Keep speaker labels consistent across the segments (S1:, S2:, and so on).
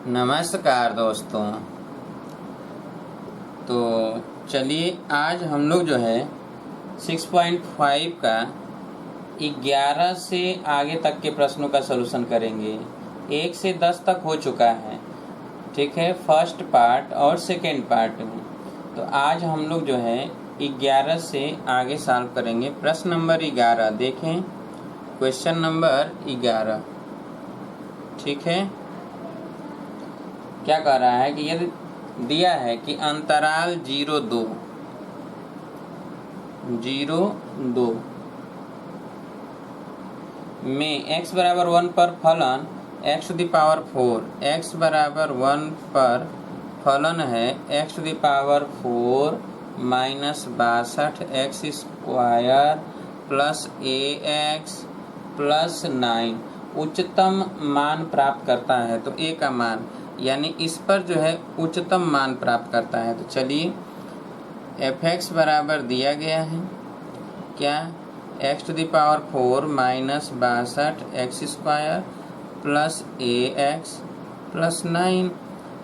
S1: नमस्कार दोस्तों। तो चलिए आज हम लोग जो है 6.5 का 11 से आगे तक के प्रश्नों का सलूशन करेंगे। 1 से 10 तक हो चुका है, ठीक है, फर्स्ट पार्ट और सेकेंड पार्ट में। तो आज हम लोग जो है 11 से आगे सॉल्व करेंगे। प्रश्न नंबर 11 देखें, क्वेश्चन नंबर 11, ठीक है। क्या कह रहा है कि यदि दिया है कि अंतराल 0-2 में x बराबर 1 पर फलन x to the power 4, x बराबर 1 पर फलन है x to the power 4 minus 62 X square plus ax plus 9 उच्चतम मान प्राप्त करता है। तो a का मान यानी इस पर जो है उच्चतम मान प्राप्त करता है। तो चलिए fx बराबर दिया गया है क्या, x to the power 4 minus 62 X square plus ax plus 9।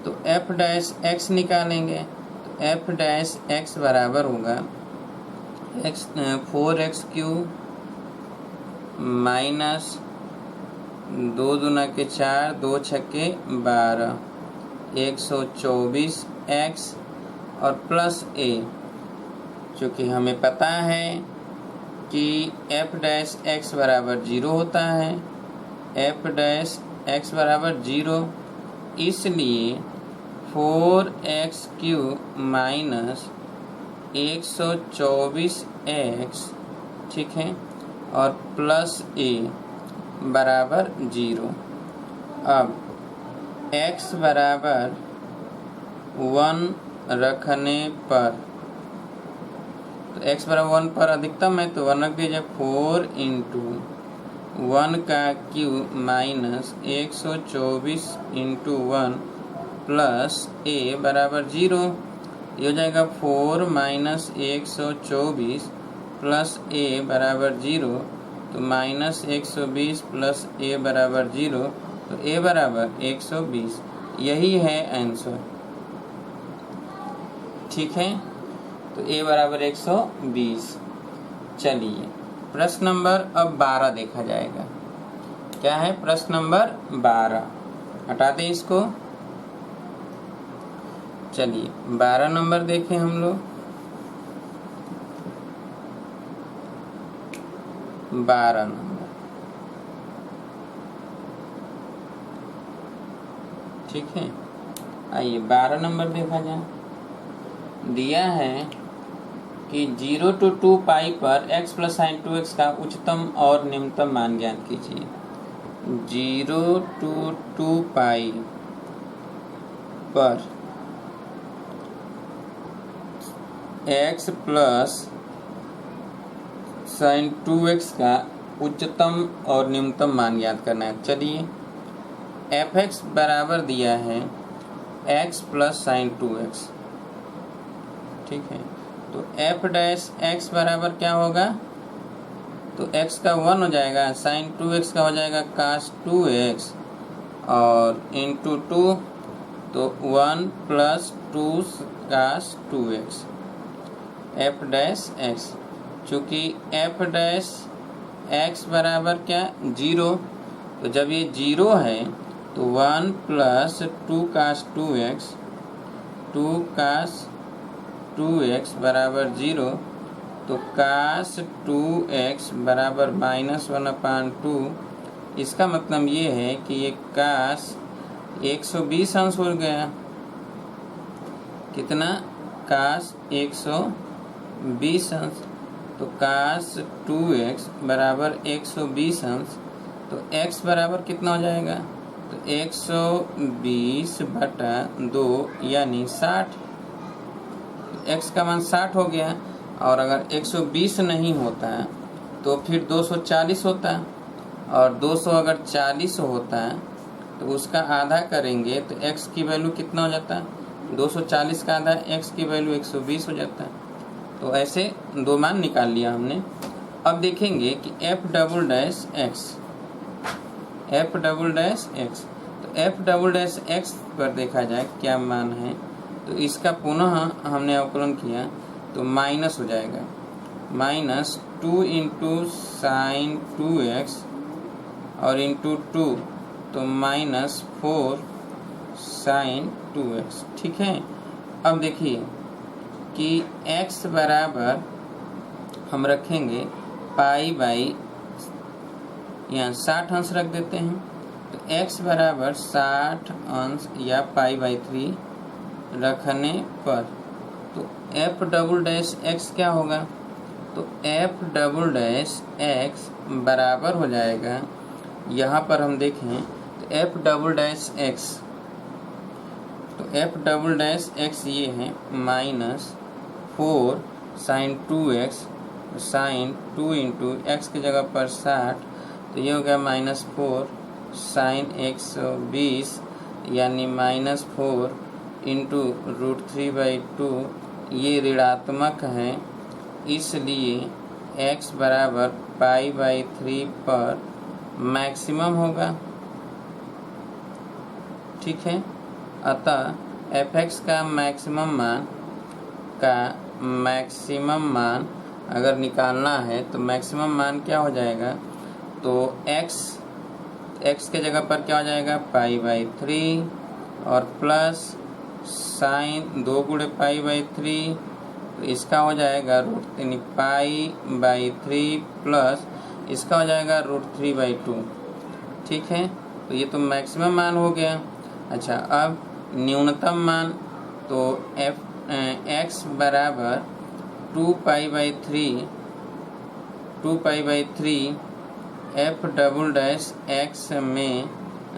S1: तो f डैश x निकालेंगे। तो f डैश x बराबर होगा 4x क्यूब माइनस 2 दूना के 4, 2 छक्के 12, 124 x और प्लस a। चूँकि हमें पता है कि f डैश x बराबर 0 होता है, f डैश x बराबर 0, इसलिए 4x क्यूब माइनस 124 x, ठीक है, और प्लस a बराबर 0। अब x बराबर 1 रखने पर, तो x बराबर 1 पर अधिकतम है तो 1 रख दीजिए। 4 इंटू 1 का cube minus 124 into 1 plus a बराबर 0। ये हो जाएगा 4 माइनस 124 प्लस a बराबर 0। तो माइनस 120 प्लस a बराबर 0, तो a बराबर 120। यही है आंसर, ठीक है। तो a बराबर 120। चलिए प्रश्न नंबर अब 12 देखा जाएगा। क्या है प्रश्न नंबर 12, हटा दें इसको। चलिए 12 नंबर देखें हम लोग। 12 नंबर, ठीक है। आइए 12 नंबर देखा जाए। दिया है कि 0 to 2 पाई पर x प्लस साइन 2x का उच्चतम और निम्नतम मान ज्ञात कीजिए। 0 to 2 पाई पर x प्लस साइन 2x का उच्चतम और निम्नतम मान ज्ञात करना है। चलिए fx बराबर दिया है x प्लस साइन 2x, ठीक है। तो f डैश x बराबर क्या होगा, तो x का 1 हो जाएगा, साइन 2x का हो जाएगा कास 2x और इंटू 2, तो 1 प्लस 2 कास 2x f डैश x। चूँकि f डैश x बराबर क्या 0, तो जब ये 0 है तो 1 प्लस 2 कास 2x, 2 कास 2x बराबर 0। तो कास 2x बराबर माइनस 1/2। इसका मतलब ये है कि ये कास 120 अंश हो गया। कितना, कास 120 अंश। तो कास 2x बराबर 120 अंश। तो x बराबर कितना हो जाएगा, तो 120/2 यानी 60। x का मान 60 हो गया। और अगर 120 नहीं होता तो फिर 240 होता, और 200 अगर 40 होता तो उसका आधा करेंगे तो x की वैल्यू कितना हो जाता है, 240 का आधा x की वैल्यू 120 हो जाता है। तो ऐसे दो मान निकाल लिया हमने। अब देखेंगे कि f डबल डैश x, तो एफ डबल डैश एक्स पर देखा जाए क्या मान है, तो इसका पुनः हमने अवकलन किया तो माइनस हो जाएगा, माइनस 2 इंटू साइन 2x और इंटू 2 तो माइनस 4 साइन 2x। ठीक है, अब देखिए कि x बराबर हम रखेंगे पाई बाई, यहाँ 60 अंश रख देते हैं, तो x बराबर 60 अंश या पाई बाई 3 रखने पर तो f डबल डैश x क्या होगा, तो f डबल डैश x बराबर हो जाएगा, यहाँ पर हम देखें तो f डबल डैश x, तो f डबल डैश x ये है minus 4 sine 2x, sine 2 into X की जगह पर 60, तो ये हो गया माइनस 4 साइन 120 यानी माइनस 4 इंटू √3/2, ये ऋणात्मक है, इसलिए x बराबर पाई बाई 3 पर मैक्सिमम होगा। ठीक है, अतः f(x) का मैक्सिमम मान अगर निकालना है तो मैक्सिमम मान क्या हो जाएगा, तो x के जगह पर क्या हो जाएगा पाई बाई 3 और प्लस साइन 2 गुणे पाई बाई 3, तो इसका हो जाएगा √3 पाई बाई 3 प्लस इसका हो जाएगा √3/2। ठीक है, तो ये तो मैक्सिमम मान हो गया। अच्छा, अब न्यूनतम मान, तो x बराबर 2 pi by 3 f double dash x में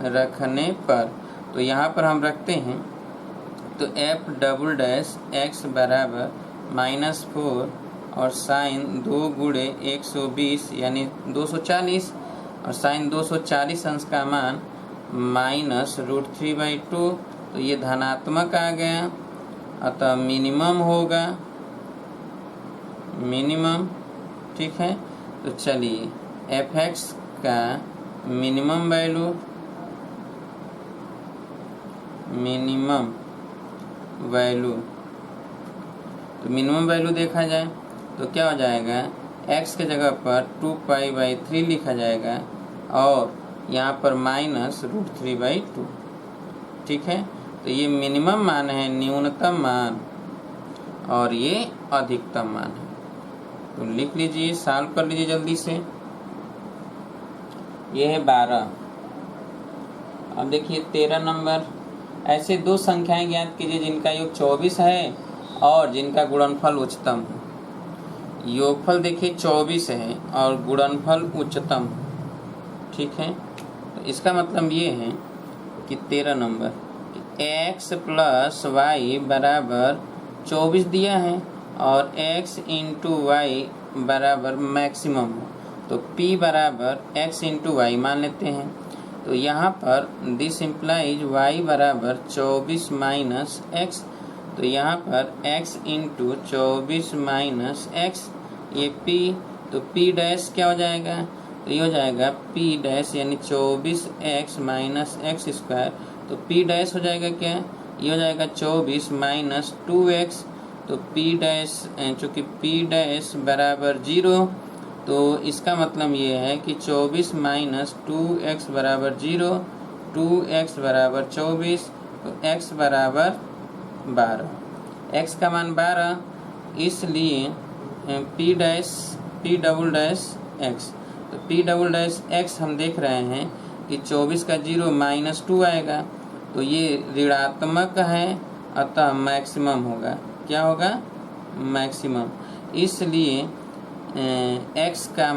S1: रखने पर, तो यहाँ पर हम रखते हैं तो f डबल डैश x बराबर -4 और साइन 2 गुणे 120 यानी 240 और साइन 240 अंश का मान -√3/2, तो ये धनात्मक आ गया, अतः मिनिमम होगा, मिनिमम। ठीक है, तो चलिए f(x) का मिनिमम वैल्यू, तो मिनिमम वैल्यू देखा जाए तो क्या हो जाएगा, x के जगह पर 2 पाई बाई 3 लिखा जाएगा और यहाँ पर -√3/2। ठीक है, तो ये मिनिमम मान है, न्यूनतम मान, और ये अधिकतम मान है। तो लिख लीजिए, सॉल्व कर लीजिए जल्दी से। ये है 12। अब देखिए 13 नंबर, ऐसे दो संख्याएं ज्ञात कीजिए जिनका योग 24 है और जिनका गुणनफल उच्चतम है। योगफल देखिए 24 है और गुणनफल उच्चतम है। ठीक है, तो इसका मतलब ये है कि 13 नंबर x प्लस वाई बराबर 24 दिया है और x इंटू वाई बराबर मैक्सिमम हो, तो p बराबर x इंटू वाई मान लेते हैं। तो यहाँ पर दिस इम्प्लाइज y बराबर 24 माइनस x, तो यहाँ पर x इंटू 24 माइनस x, ये p, तो p डैश क्या हो जाएगा, तो ये हो जाएगा p डैश यानी 24x माइनस एक्स स्क्वायर, तो p डैश हो जाएगा क्या, ये हो जाएगा 24 माइनस 2x, तो p डैश, चूँकि p डैश बराबर 0, तो इसका मतलब ये है कि 24 माइनस 2x बराबर 0, 2x बराबर 24, तो x बराबर 12, x का मान 12, इसलिए p डबल डैश x, तो p डबल डैश x हम देख रहे हैं कि 24 का 0 -2 आएगा, तो ये ऋणात्मक है, अतः मैक्सिमम होगा। क्या होगा, मैक्सिमम। इसलिए x का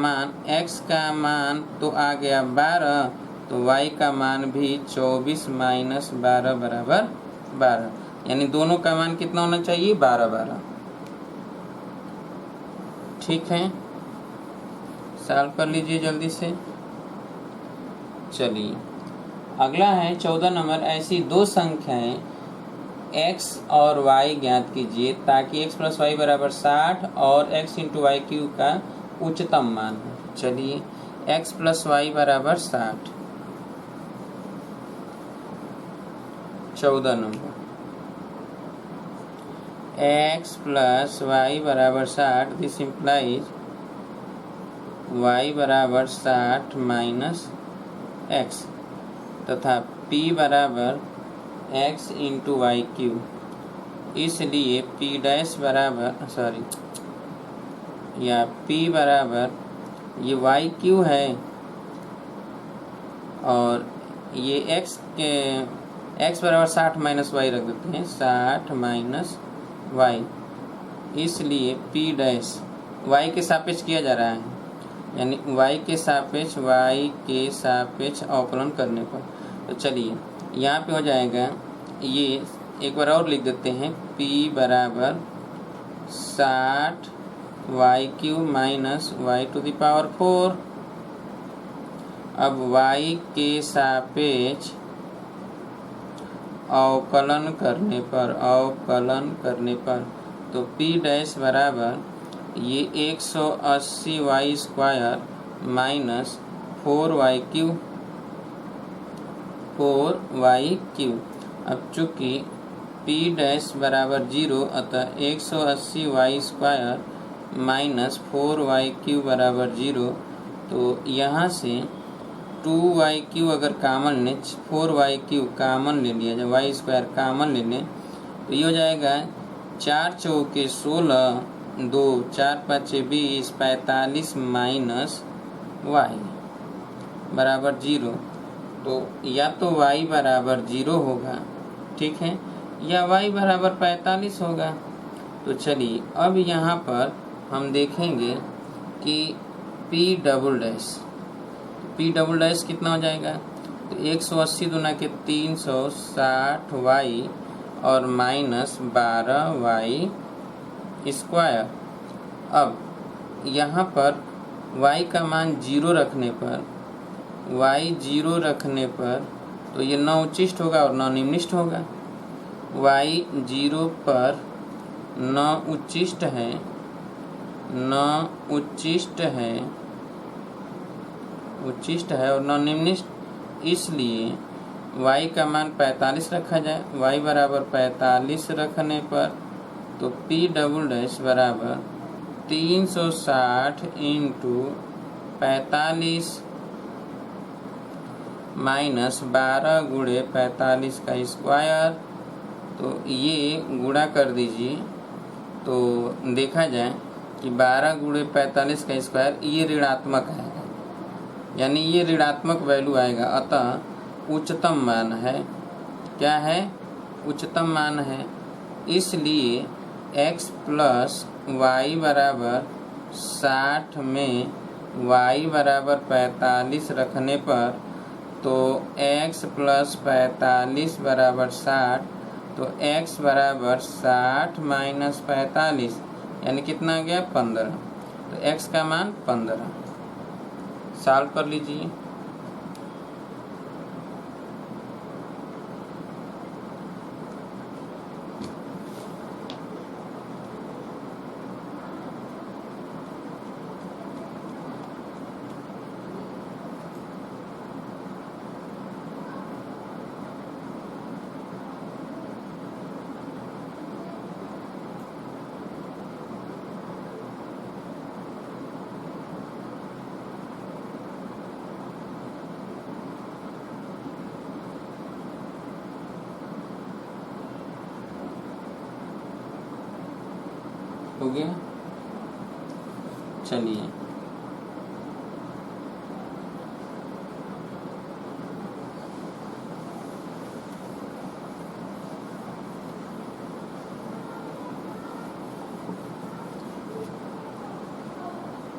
S1: मान तो आ गया 12, तो y का मान भी 24 माइनस 12 बराबर 12, यानी दोनों का मान कितना होना चाहिए, 12। ठीक है, सॉल्व कर लीजिए जल्दी से। चलिए अगला है 14 नंबर, ऐसी दो संख्याएं x और y ज्ञात कीजिए ताकि x प्लस वाई बराबर 60 और x इंटू वाई क्यू का उच्चतम मान हो। चलिए x प्लस वाई बराबर 60, 14 नंबर, x प्लस वाई बराबर 60, दिस इम्प्लाइज y बराबर 60 माइनस x तथा p बराबर x इंटू वाई क्यू। इसलिए p डैश बराबर p बराबर ये वाई क्यू है और ये x बराबर 60 माइनस वाई रख देते हैं, 60 माइनस वाई। इसलिए p डैश y के सापेक्ष किया जा रहा है, यानी y के सापेक्ष अवकलन करने पर। तो चलिए यहाँ पे हो जाएगा, ये एक बार और लिख देते हैं, p बराबर 60 Y Q minus Y to the power 4। अब y के सापेक्ष अवकलन करने पर तो p डैश बराबर ये 180 Y square minus 4y Q. अब चूँकि p डैश बराबर 0, अतः 180 Y square minus 4y Q बराबर 0। तो यहाँ से 2y क्यू अगर कामन लें, 4y क्यू कामन ले लिया जाए, वाई स्क्वायर कामन ले लें, तो ये हो जाएगा 4 चौके 16, 2 4 5 20, 45 माइनस y बराबर 0। तो या तो y बराबर 0 होगा, ठीक है, या y बराबर 45 होगा। तो चलिए अब यहाँ पर हम देखेंगे कि p डबल डैश कितना हो जाएगा। तो 180 दुना के 360 वाई और माइनस 12 वाई स्क्वायर। अब यहाँ पर y का मान 0 रखने पर तो ये 9 उच्चिष्ट होगा और 9 निम्निष्ट होगा। y 0 पर 9 उच्चिष्ट है और 9 निम्निष्ट, इसलिए y का मान 45 रखा जाए। y बराबर 45 रखने पर तो p डबल डैश बराबर 360 इंटू 45 माइनस 12 गुणे 45 का स्क्वायर। तो ये गुणा कर दीजिए, तो देखा जाए कि 12 गुणे 45 का स्क्वायर ये ऋणात्मक है, यानी ये ऋणात्मक वैल्यू आएगा, अतः उच्चतम मान है। क्या है? उच्चतम मान है। इसलिए x प्लस वाई बराबर 60 में y बराबर 45 रखने पर तो x प्लस 45 बराबर 60, तो x बराबर 60 माइनस 45 यानी कितना आ गया? 15। तो x का मान 15 सॉल्व कर लीजिए। हो गया। चलिए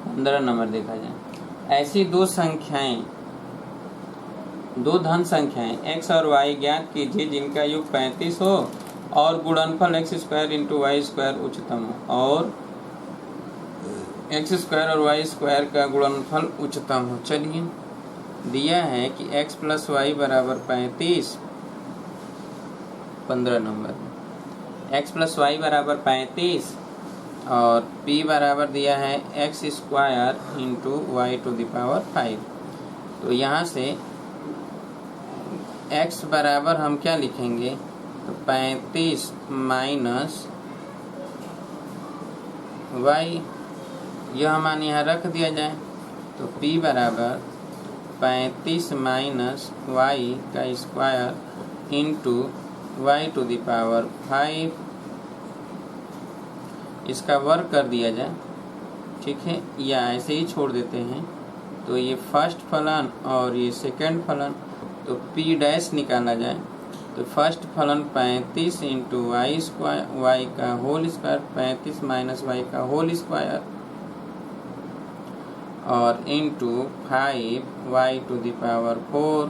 S1: पंद्रह नंबर देखा जाए। ऐसी दो धन संख्याएं x और y ज्ञात कीजिए जिनका योग 35 हो और गुणनफल X square into Y square उच्चतम हो, और एक्स स्क्वायर और वाई स्क्वायर का गुणनफल उच्चतम हो। चलिए दिया है कि x प्लस वाई बराबर 35, 15 नंबर x प्लस वाई बराबर 35 और p बराबर दिया है X square into Y to the power 5। तो यहाँ से x बराबर हम क्या लिखेंगे? तो 35 माइनस वाई, यह मान यहाँ रख दिया जाए तो p बराबर 35 माइनस वाई का square into Y to the power 5, इसका वर्क कर दिया जाए, ठीक है, या ऐसे ही छोड़ देते हैं। तो ये फर्स्ट फलन और ये सेकंड फलन, तो p डैश निकाला जाए तो फर्स्ट फलन 35 इंटू वाई स्क्वायर, वाई का होल स्क्वायर, 35 माइनस वाई का होल स्क्वायर और into 5 Y to the power 4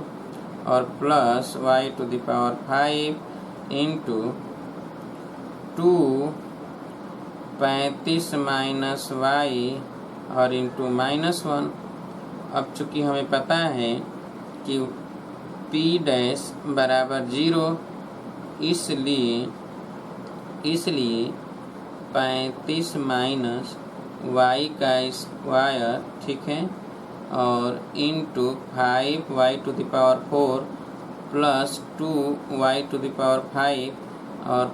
S1: और plus Y to the power 5 into 2 35 minus Y और इंटू -1। अब चूँकि हमें पता है कि p डैश बराबर 0, इसलिए 35 माइनस वाई का स्क्वायर, ठीक है, और into 5 Y to the power 4 plus 2 Y to the power 5 और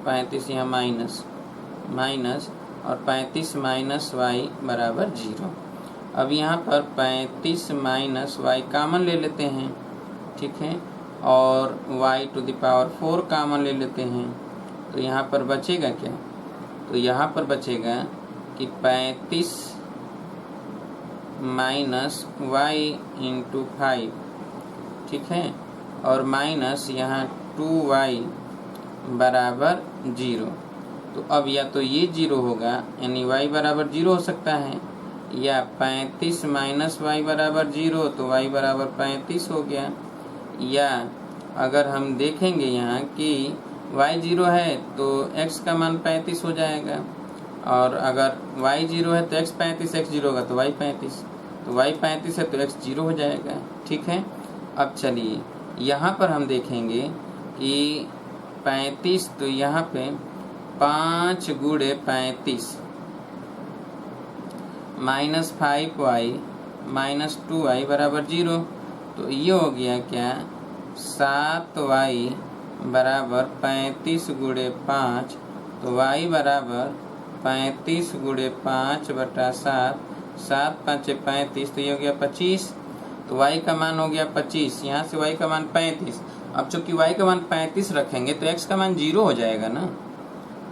S1: 35 यहाँ माइनस और 35 माइनस वाई बराबर 0। अब यहाँ पर 35 माइनस वाई कामन ले लेते हैं, ठीक है, और y टू द पावर 4 कामन ले लेते हैं, तो यहाँ पर बचेगा क्या? तो यहाँ पर बचेगा कि 35 माइनस वाई इंटू 5, ठीक है, और माइनस यहाँ 2y बराबर 0। तो अब या तो ये 0 होगा, यानी y बराबर 0 हो सकता है, या 35 माइनस वाई बराबर 0 तो y बराबर 35 हो गया, या अगर हम देखेंगे यहाँ कि y 0 है तो x का मान 35 हो जाएगा, और अगर y 0 है तो x 35, x 0 होगा तो y 35, तो y 35 है तो x 0 हो जाएगा, ठीक है। अब चलिए यहाँ पर हम देखेंगे कि 35, तो यहाँ पे 5 गुणे 35 माइनस 5y माइनस 2y बराबर 0, तो ये हो गया क्या, 7y बराबर 35 गुणे 5, तो y बराबर 35 गुणे 5 बटा 7, 7 5 35, तो ये हो गया 25, तो y का मान हो गया 25, यहाँ से y का मान 35। अब चूंकि y का मान 35 रखेंगे तो x का मान 0 हो जाएगा ना,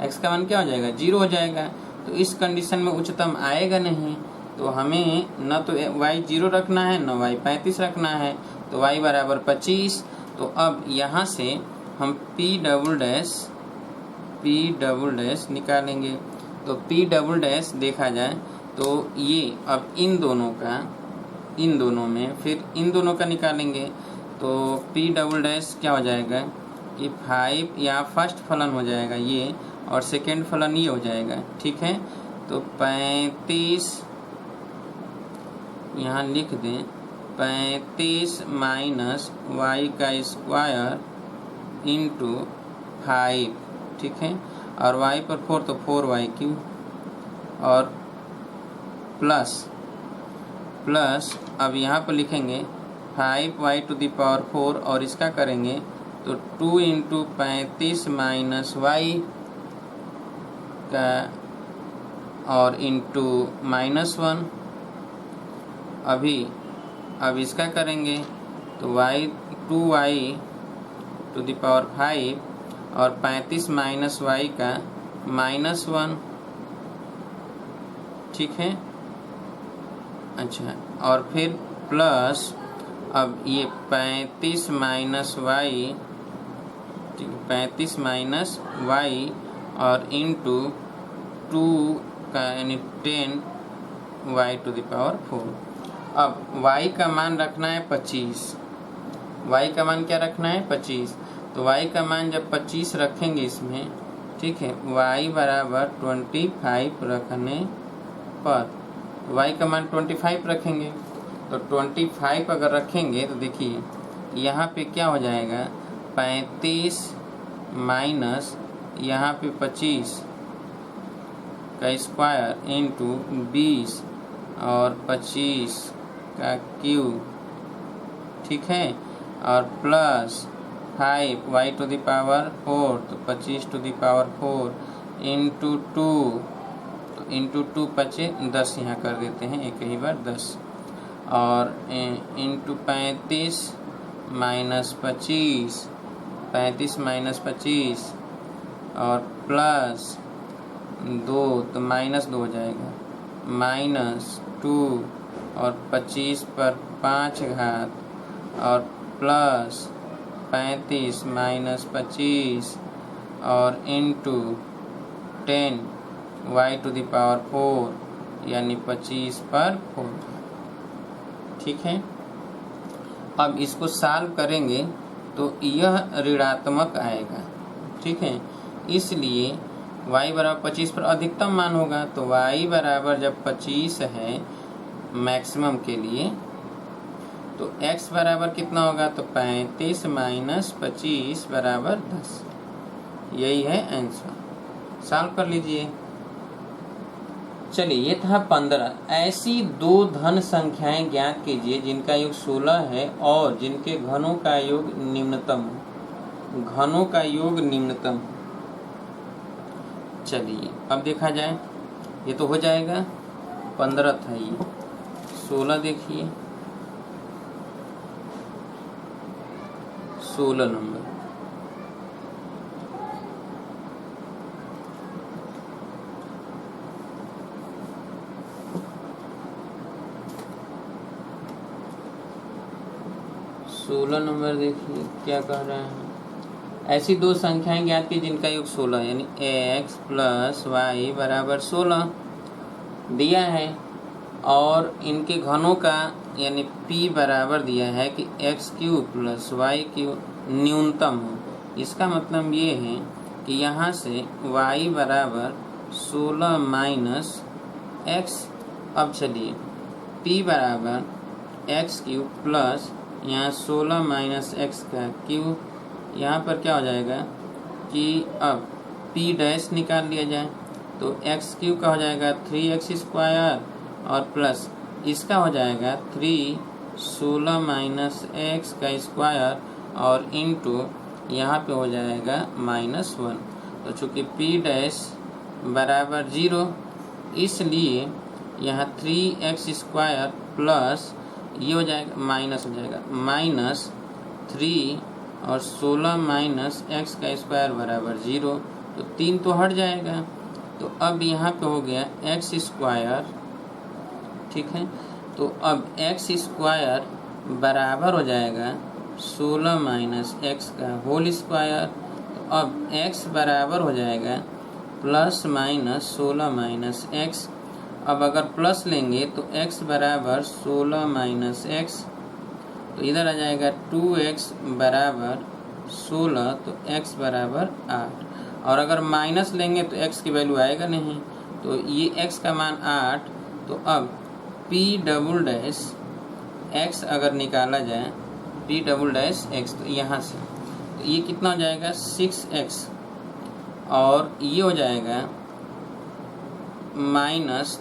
S1: x का मान क्या हो जाएगा, 0 हो जाएगा। तो इस कंडीशन में उच्चतम आएगा नहीं, तो हमें न तो y 0 रखना है न y 35 रखना है, तो y बराबर 25। तो अब यहाँ से हम p डबल डैश निकालेंगे, तो p डबल डैश देखा जाए तो ये अब इन दोनों में फिर इन दोनों का निकालेंगे, तो p डबल डैश क्या हो जाएगा कि 5 यहाँ फर्स्ट फलन हो जाएगा ये, और सेकेंड फलन ये हो जाएगा, ठीक है। तो 35 यहाँ लिख दें, 35 माइनस वाई का स्क्वायर इंटू 5, ठीक है, और y पर 4 तो 4y क्यूब, और प्लस अब यहाँ पर लिखेंगे 5y टू द पावर 4 और इसका करेंगे तो 2 इंटू 35 माइनस वाई का और इंटू -1। अब इसका करेंगे तो y 2y to the power 5 और 35 माइनस वाई का -1, ठीक है। अच्छा, और फिर प्लस अब ये 35 माइनस वाई, 35 माइनस वाई और इंटू 2 का यानी 10 वाई टू द पावर 4। अब y का मान रखना है 25, y का मान क्या रखना है 25, तो y का मान जब 25 रखेंगे इसमें, ठीक है, y बराबर 25 रखने पर y का मान 25 रखेंगे, तो 25 अगर रखेंगे तो देखिए यहाँ पे क्या हो जाएगा, 35 माइनस यहाँ पे 25 का स्क्वायर इंटू 20 और 25 का क्यूब, ठीक है, और plus 5 y to the power 4, तो 25 टू द पावर 4 इंटू 2, तो इंटू 2 बचे 10, यहाँ कर देते हैं एक ही बार 10, और इंटू 35 माइनस 25, 35 माइनस 25 और प्लस 2, तो माइनस 2 हो जाएगा, माइनस 2 और 25 पर 5 घात और प्लस 35 माइनस 25 और into 10 y to the power 4 यानी 25 पर 4। ठीक है, अब इसको सॉल्व करेंगे तो यह ऋणात्मक आएगा। ठीक है, इसलिए y बराबर 25 पर अधिकतम मान होगा, तो y बराबर जब 25 है मैक्सिमम के लिए, तो x बराबर कितना होगा, तो 35 माइनस 25 बराबर 10। यही है आंसर, सॉल्व कर लीजिए। चलिए, ये था 15। ऐसी दो धन संख्याएं ज्ञात कीजिए जिनका योग 16 है और जिनके घनों का योग निम्नतम हो। घनों का योग निम्नतम। चलिए अब देखा जाए, ये तो हो जाएगा, 15 था ये, 16 देखिए, 16 नंबर। नंबर देखिए क्या कह रहे हैं। ऐसी दो संख्याएं ज्ञात की जिनका योग 16 यानी x प्लस वाई बराबर 16 दिया है और इनके घनों का यानी p बराबर दिया है कि X cube plus Y cube न्यूनतम हो। इसका मतलब ये है कि यहाँ से y बराबर 16 माइनस एक्स। अब चलिए p बराबर एक्स क्यूब प्लस यहाँ 16 माइनस एक्स का क्यूब, यहाँ पर क्या हो जाएगा कि अब p डैश निकाल लिया जाए, तो एक्स क्यूब का हो जाएगा 3x स्क्वायर और प्लस इसका हो जाएगा 16 माइनस एक्स का स्क्वायर और इंटू यहाँ पे हो जाएगा -1। तो चूँकि p डैश बराबर 0, इसलिए यहाँ 3x स्क्वायर प्लस ये हो जाएगा माइनस हो जाएगा -3 और 16 माइनस एक्स का स्क्वायर बराबर 0, तो 3 तो हट जाएगा। तो अब यहाँ पे हो गया एक्स स्क्वायर। ठीक है, तो अब एक्स स्क्वायर बराबर हो जाएगा 16 माइनस एक्स का होल स्क्वायर। तो अब एक्स बराबर हो जाएगा प्लस माइनस 16 माइनस एक्स। अब अगर प्लस लेंगे तो x बराबर 16 माइनस एक्स, तो इधर आ जाएगा 2x बराबर 16, तो x बराबर 8। और अगर माइनस लेंगे तो x की वैल्यू आएगा नहीं, तो ये x का मान 8। तो अब p डबल डैश x अगर निकाला जाए, p डबल डैश x, तो यहाँ से तो ये कितना हो जाएगा 6x और ये हो जाएगा -3,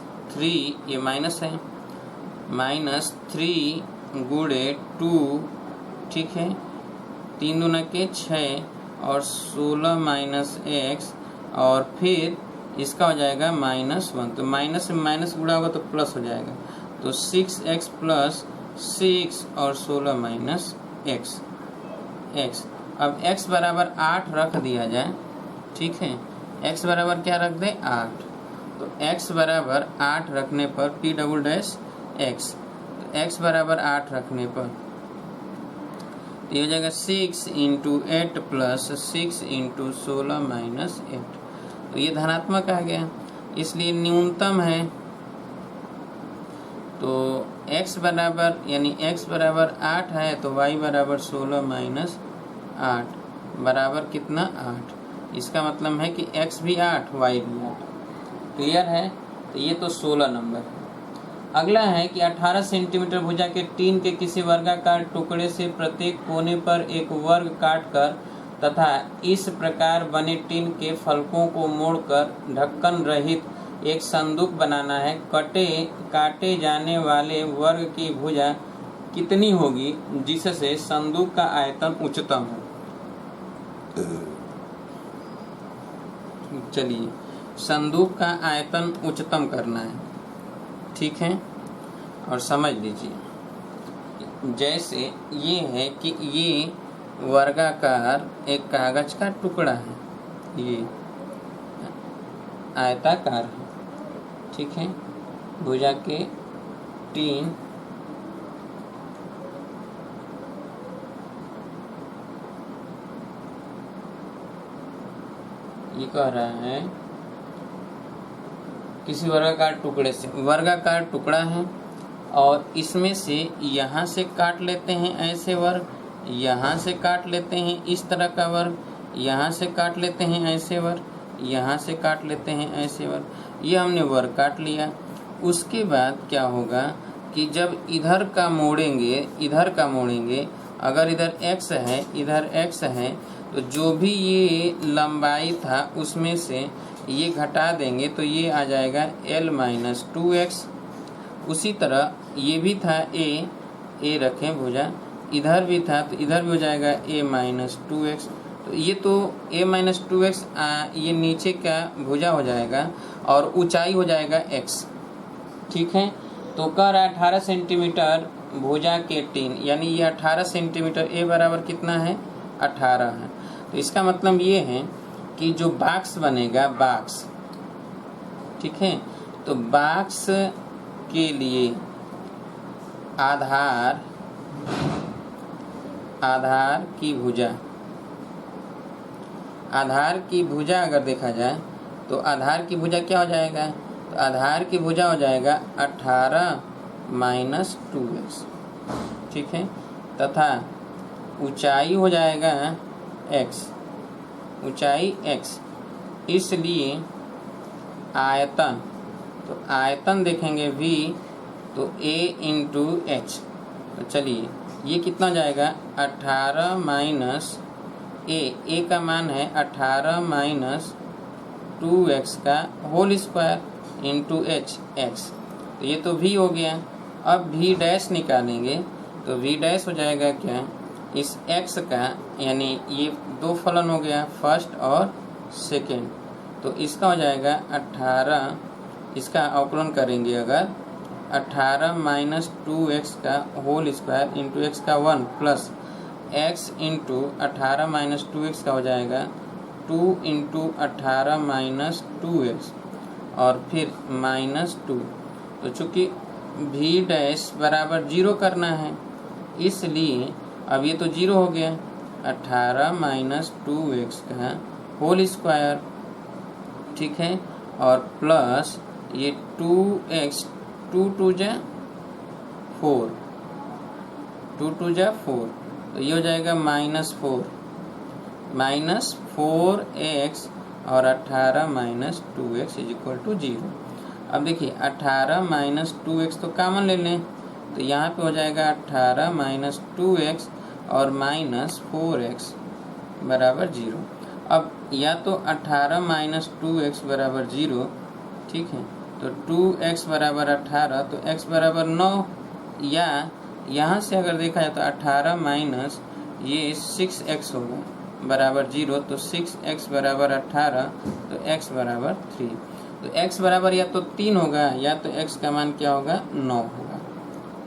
S1: ये माइनस है, -3 गुणे 2। ठीक है, 3 दूना के 6 और 16 माइनस एक्स और फिर इसका हो जाएगा -1। तो माइनस से माइनस गुणा होगा तो प्लस हो जाएगा, तो 6x प्लस 6 और 16 माइनस एक्स। अब x बराबर 8 रख दिया जाए। ठीक है, x बराबर क्या रख दें 8, तो x बराबर 8 रखने पर p डबल डैश x, तो x बराबर 8 रखने पर ये हो जाएगा 6 इंटू 8 प्लस 6 इंटू 16 माइनस 8। तो ये धनात्मक आ गया, इसलिए न्यूनतम है। तो x बराबर यानी x बराबर 8 है, तो y बराबर 16 माइनस 8 बराबर कितना 8। इसका मतलब है कि x भी 8 y भी 8। क्लियर है, तो ये तो 16 नंबर है। अगला है कि 18 सेंटीमीटर भुजा के टीन के किसी वर्गाकार टुकड़े से प्रत्येक कोने पर एक वर्ग काटकर तथा इस प्रकार बने टीन के फलकों को मोड़कर ढक्कन रहित एक संदूक बनाना है। काटे जाने वाले वर्ग की भुजा कितनी होगी जिससे संदूक का आयतन उच्चतम हो। चलिए, संदूक का आयतन उच्चतम करना है, ठीक है। और समझ लीजिए, जैसे ये है कि ये वर्गाकार एक कागज का टुकड़ा है, ये आयताकार है, ठीक है। भुजा के 3 ये कह रहा है किसी वर्गाकार टुकड़े से, वर्गाकार टुकड़ा है और इसमें से यहाँ से काट लेते हैं ऐसे वर्ग, यहाँ से काट लेते हैं इस तरह का वर्ग, यहाँ से काट लेते हैं ऐसे वर्ग, यहाँ से काट लेते हैं ऐसे वर्ग। ये हमने वर्ग काट लिया। उसके बाद क्या होगा कि जब इधर का मोड़ेंगे, अगर इधर x है, इधर x है, तो जो भी ये लंबाई था उसमें से ये घटा देंगे तो ये आ जाएगा l-2x। उसी तरह ये भी था a रखें भुजा, इधर भी था तो इधर भी हो जाएगा a-2x। तो ये तो a-2x ये नीचे का भुजा हो जाएगा और ऊंचाई हो जाएगा x, ठीक है। तो कह रहा है 18 सेंटीमीटर भुजा के 3, यानी ये 18 सेंटीमीटर, a बराबर कितना है 18 है। तो इसका मतलब ये है कि जो बॉक्स बनेगा, बॉक्स, ठीक है, तो बॉक्स के लिए आधार की भुजा अगर देखा जाए तो आधार की भुजा क्या हो जाएगा, तो आधार की भुजा हो जाएगा 18 - 2x, ठीक है। तथा ऊंचाई हो जाएगा x, ऊंचाई x। इसलिए आयतन, तो आयतन देखेंगे v, तो a × h। तो चलिए, ये कितना जाएगा 18 - a का मान है 18 - 2x का whole square into h, x। तो ये तो v हो गया। अब v डैश निकालेंगे तो v डैश हो जाएगा क्या, इस x का, यानी ये दो फलन हो गया, फर्स्ट और सेकेंड, तो इसका हो जाएगा 18, इसका अवकलन करेंगे अगर 18 - 2x का होल स्क्वायर इंटू x का 1 प्लस x इंटू 18 - 2x का हो जाएगा 2 इंटू 18 - 2x और फिर -2। तो चूँकि v डैश बराबर 0 करना है, इसलिए अब ये तो 0 हो गया, 18 - 2x का होल स्क्वायर, ठीक है, और प्लस ये 2x, 2 × 2 = 4, 2 × 2 = 4, तो ये हो जाएगा -4x और 18 - 2x = 0। अब देखिए 18 - 2x तो कॉमन ले लें, तो यहाँ पे हो जाएगा 18 - 2x और -4x बराबर 0। अब या तो 18 - 2x बराबर 0, ठीक है, तो 2x बराबर 18, तो x बराबर 9, या यहाँ से अगर देखा जाए तो 18 माइनस ये 6x होगा बराबर 0, तो 6x बराबर 18, तो x बराबर 3। तो x बराबर या तो 3 होगा या तो x का मान क्या होगा 9 होगा,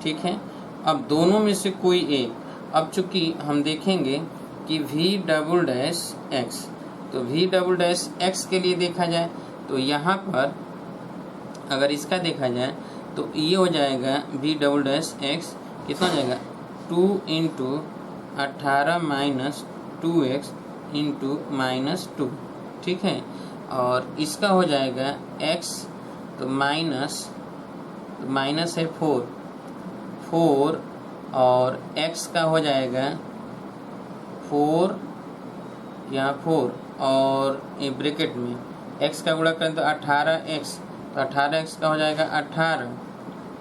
S1: ठीक है। अब दोनों में से कोई एक, अब चूंकि हम देखेंगे कि v'(x), तो v'(x) के लिए देखा जाए तो यहाँ पर अगर इसका देखा जाए तो ये हो जाएगा v'(x) कितना हो जाएगा 2 × 18 - 2x × -2, ठीक है। और इसका हो जाएगा x, तो माइनस है 4 और x का हो जाएगा 4, यहाँ 4 और ये ब्रैकेट में x का गुणा करें तो 18x, तो 18x का हो जाएगा 18,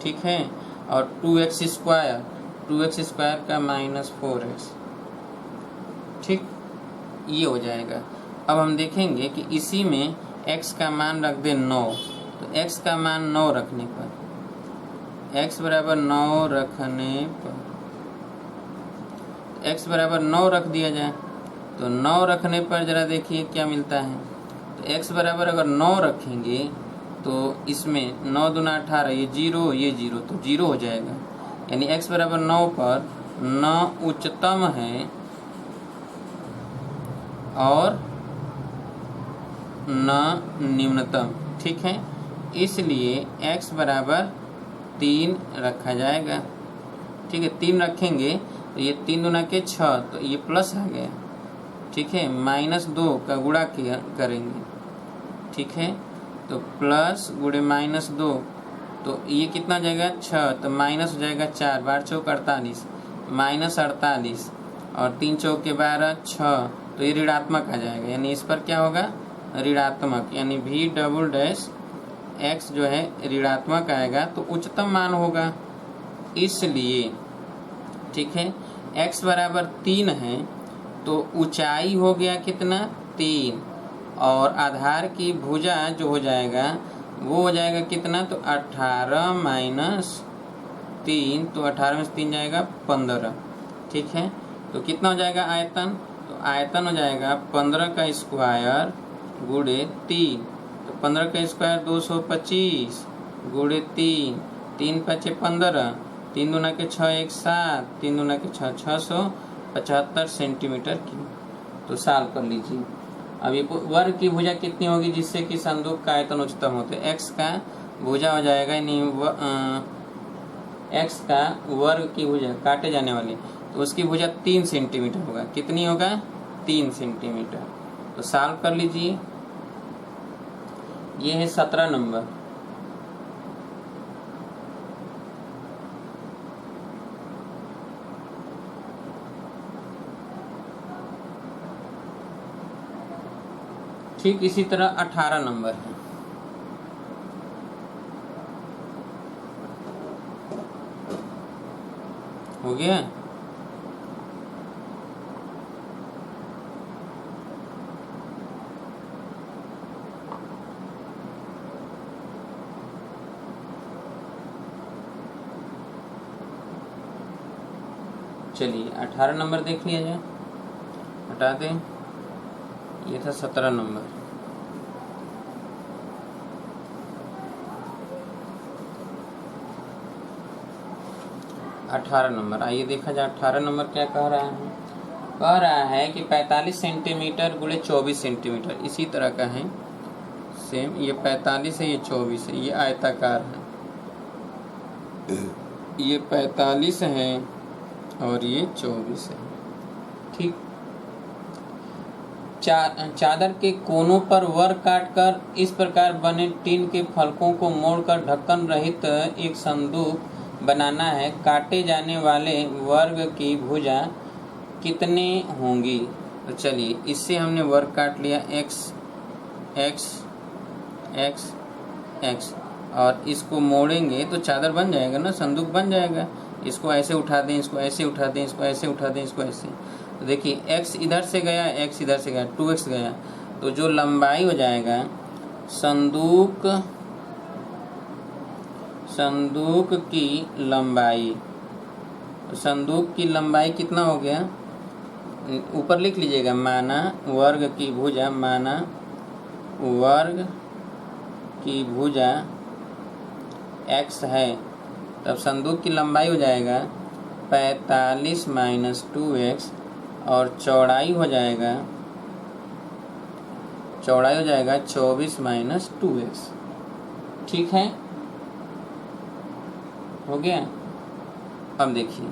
S1: ठीक है, और 2x स्क्वायर का -4x, ठीक, ये हो जाएगा। अब हम देखेंगे कि इसी में x का मान रख दें 9, तो x का मान 9 रखने पर, x बराबर 9 रखने पर, x बराबर 9 रख दिया जाए तो 9 रखने पर जरा देखिए क्या मिलता है। तो x बराबर अगर 9 रखेंगे तो इसमें 9 दूना 18, ये 0 ये 0, तो 0 हो जाएगा। यानी x बराबर 9 पर 9 उच्चतम है और 9 निम्नतम। ठीक है, इसलिए x बराबर 3 रखा जाएगा। ठीक है, 3 रखेंगे तो ये 3 दूना के 6, तो ये प्लस आ गया। ठीक है, -2 का गुणा किया करेंगे। ठीक है, तो प्लस गुणे -2, तो ये कितना हो जाएगा 6, तो माइनस हो जाएगा 4 बार चौक 48, -48 और 3 चौक के 12, 6, तो ये ऋणात्मक आ जाएगा। यानी इस पर क्या होगा, ऋणात्मक, यानी v डबल डैश x जो है ऋणात्मक आएगा तो उच्चतम मान होगा। इसलिए ठीक है, x बराबर 3 है तो ऊंचाई हो गया कितना 3, और आधार की भुजा जो हो जाएगा वो हो जाएगा कितना, तो 18 माइनस 3, तो 18 में से 3 जाएगा 15। ठीक है, तो कितना हो जाएगा आयतन, तो आयतन हो जाएगा 15 का स्क्वायर गुणे 3, तो 15 का स्क्वायर 225 गुणे 3, 3 5 15, 3 दूना के 6 1 7, 3 दूना के 6 675 सेंटीमीटर की। तो सॉल्व कर लीजिए। अब ये वर्ग की भुजा कितनी होगी जिससे कि संदूक का आयतन उच्चतम होते, x का भुजा हो जाएगा, यानी x का वर्ग की भुजा काटे जाने वाली, तो उसकी भुजा 3 सेंटीमीटर होगा। कितनी होगा, 3 सेंटीमीटर। तो सॉल्व कर लीजिए। ये है 17 नंबर। ठीक इसी तरह 18 नंबर है। हो गया। चलिए 18 नंबर देख लिया जाए, हटा दें। ये था 17 नंबर। अठारह नंबर, आइए देखा जाए 18 नंबर क्या कह रहा है। कह रहा है कि 45 सेंटीमीटर गुणे 24 सेंटीमीटर, इसी तरह का है सेम। ये 45 है, ये 24 है, ये आयताकार है। ये 45 है और ये 24 है। ठीक, चादर के कोनों पर वर्ग काटकर इस प्रकार बने टीन के फलकों को मोड़कर ढक्कन रहित एक संदूक बनाना है। काटे जाने वाले वर्ग की भुजा कितने होंगी। तो चलिए इससे हमने वर्ग काट लिया, x x x x, और इसको मोड़ेंगे तो चादर बन जाएगा ना, संदूक बन जाएगा। इसको ऐसे उठा दें, इसको ऐसे उठा दें, इसको ऐसे उठा दें, इसको ऐसे। तो देखिए x इधर से गया, x इधर से गया, 2x गया, तो जो लंबाई हो जाएगा संदूक की लंबाई, संदूक की लंबाई कितना हो गया, ऊपर लिख लीजिएगा, माना वर्ग की भुजा, माना वर्ग की भुजा x है, तब संदूक की लंबाई हो जाएगा 45 माइनस 2x, और चौड़ाई हो जाएगा 24 माइनस 2x। ठीक है, हो गया। अब देखिए,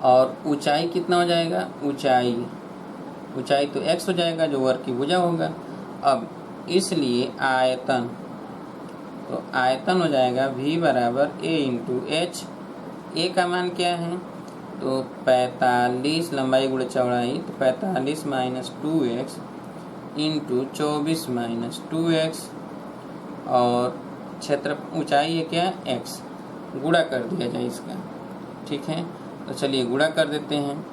S1: और ऊंचाई कितना हो जाएगा, ऊंचाई तो x हो जाएगा जो वर्ग की भुजा होगा। अब इसलिए आयतन, तो आयतन हो जाएगा v बराबर a इंटू एच। a का मान क्या है, तो 45 लंबाई गुणे चौड़ाई, तो 45 minus 2x into 24 minus 2x, और क्षेत्र ऊंचाई है क्या x, गुणा कर दिया जाए इसका। ठीक है, तो चलिए गुणा कर देते हैं।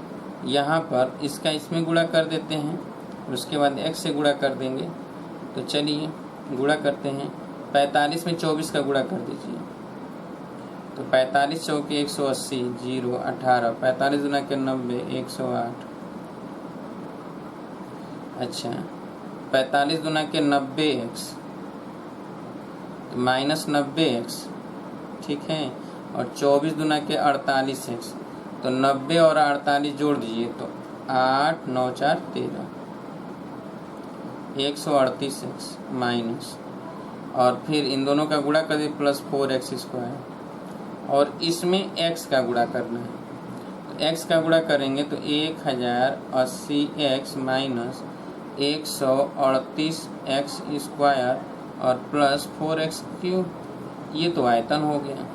S1: यहाँ पर इसका इसमें गुणा कर देते हैं, उसके बाद x से गुणा कर देंगे। तो चलिए गुणा करते हैं, 45 में 24 का गुणा कर दीजिए, तो 45 चौके 180, 0 18, 45 गुना के 90, 108, अच्छा 45 गुना के 90x तो माइनस 90x, ठीक है। और 24 गुना के 48x तो 90 और 48 जोड़ दीजिए तो 8 9 4 13 138x माइनस, और फिर इन दोनों का गुणा कर दिए प्लस 4x स्क्वायर, और इसमें x का गुणा करना है। तो x का गुणा करेंगे तो 1080x माइनस 138x स्क्वायर और प्लस 4x क्यूब, ये तो आयतन हो गया।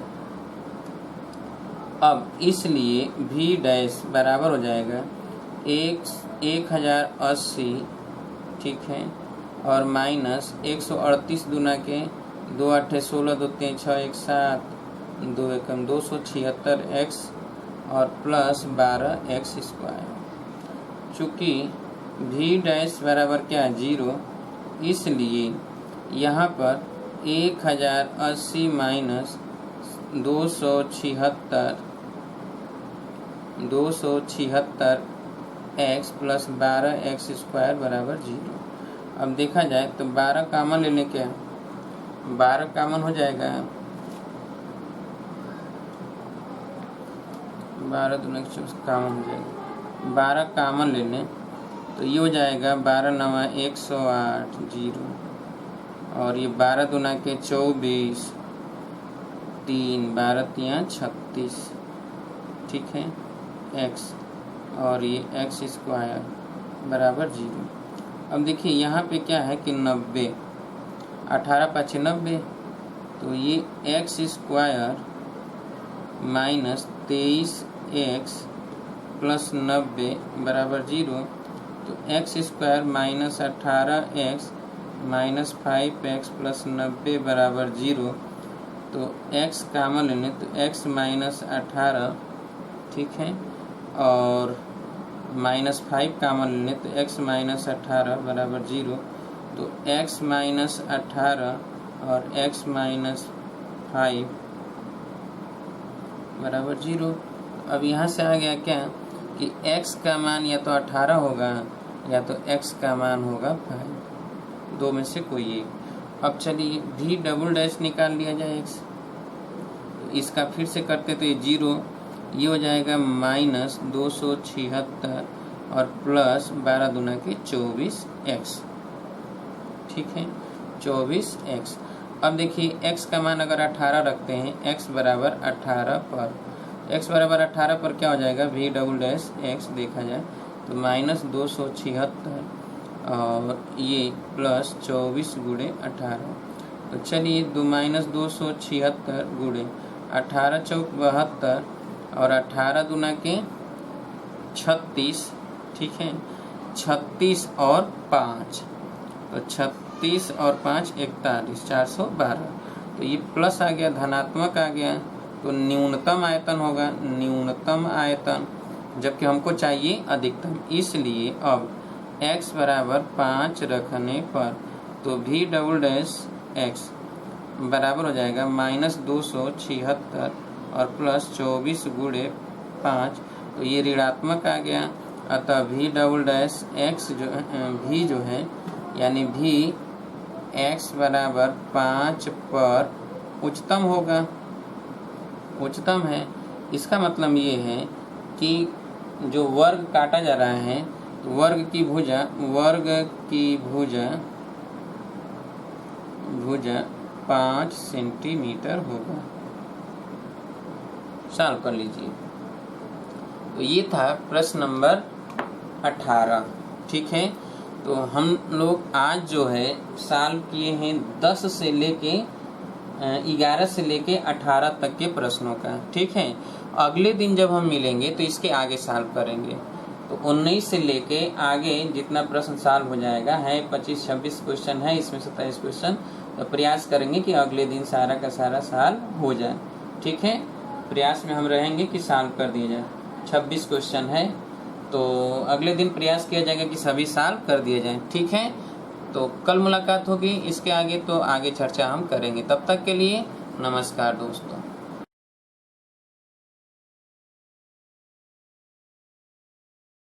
S1: अब इसलिए v डैश बराबर हो जाएगा 1080, ठीक है, और माइनस 138 गुना के 2 8 16 2 3 6 1 7 2 एकम 276x और प्लस 12x स्क्वायर। चूँकि v डैश बराबर क्या है 0, इसलिए यहाँ पर 1080 minus 276x plus 12x square बराबर 0। अब देखा जाए तो 12 कामन लेने क्या, 12 कामन हो जाएगा, 12 दूना कामन हो जाएगा, 12 कामन लेने तो ये हो जाएगा 12 9 108 0, और ये 12 दूना के 24 3 12 3 36, ठीक है, x, और ये x स्क्वायर बराबर 0। अब देखिए यहाँ पे क्या है कि 90, 18 5 90, तो ये x square minus 23x plus 90 बराबर 0, तो x square minus 18x minus 5x plus 90 बराबर 0, तो x कामन लेने तो x माइनस 18, ठीक है, और माइनस 5 कामन लेने तो x माइनस 18 बराबर 0, तो x माइनस 18 और x माइनस 5 बराबर 0। अब यहाँ से आ गया क्या कि x का मान या तो 18 होगा या तो x का मान होगा 5, दो में से कोई एक। अब चलिए v डबल डैश निकाल लिया जाए x, तो इसका फिर से करते तो ये 0, ये हो जाएगा माइनस 276 और प्लस 12 दूना के 24x, ठीक है, 24x। अब देखिए x का मान अगर 18 रखते हैं, x बराबर 18 पर, x बराबर 18 पर क्या हो जाएगा v डबल डैश x देखा जाए तो माइनस 276 और ये प्लस 24 गुणे 18, तो चलिए माइनस 276 गुणे 18 चौक 72 और 18 दूना के 36, ठीक है, 36 और 5, तो 36 और 5 41 412, तो ये प्लस आ गया, धनात्मक आ गया, तो न्यूनतम आयतन होगा, न्यूनतम आयतन, जबकि हमको चाहिए अधिकतम। इसलिए अब x बराबर 5 रखने पर तो v डबल डैश x बराबर हो जाएगा माइनस 276 और प्लस 24 गुणे 5, तो ये ऋणात्मक आ गया। अतः v double dash x v जो है यानी v x बराबर 5 पर उच्चतम होगा, उच्चतम है। इसका मतलब ये है कि जो वर्ग काटा जा रहा है, वर्ग की भुजा 5 सेंटीमीटर होगा। सॉल्व कर लीजिए। तो ये था प्रश्न नंबर 18, ठीक है। तो हम लोग आज जो है सॉल्व किए हैं 10 से लेके 11 से लेके 18 तक के प्रश्नों का, ठीक है। अगले दिन जब हम मिलेंगे तो इसके आगे सॉल्व करेंगे। तो 19 से लेके आगे जितना प्रश्न सॉल्व हो जाएगा है 25-26 क्वेश्चन है, इसमें 27 क्वेश्चन, तो प्रयास करेंगे कि अगले दिन सारा का सारा सॉल्व हो जाए, ठीक है। प्रयास में हम रहेंगे कि सॉल्व कर दिया जाए। 26 क्वेश्चन है, तो अगले दिन प्रयास किया जाएगा कि सभी सॉल्व कर दिए जाए, ठीक है। तो कल मुलाकात होगी इसके आगे, तो आगे चर्चा हम करेंगे। तब तक के लिए नमस्कार दोस्तों।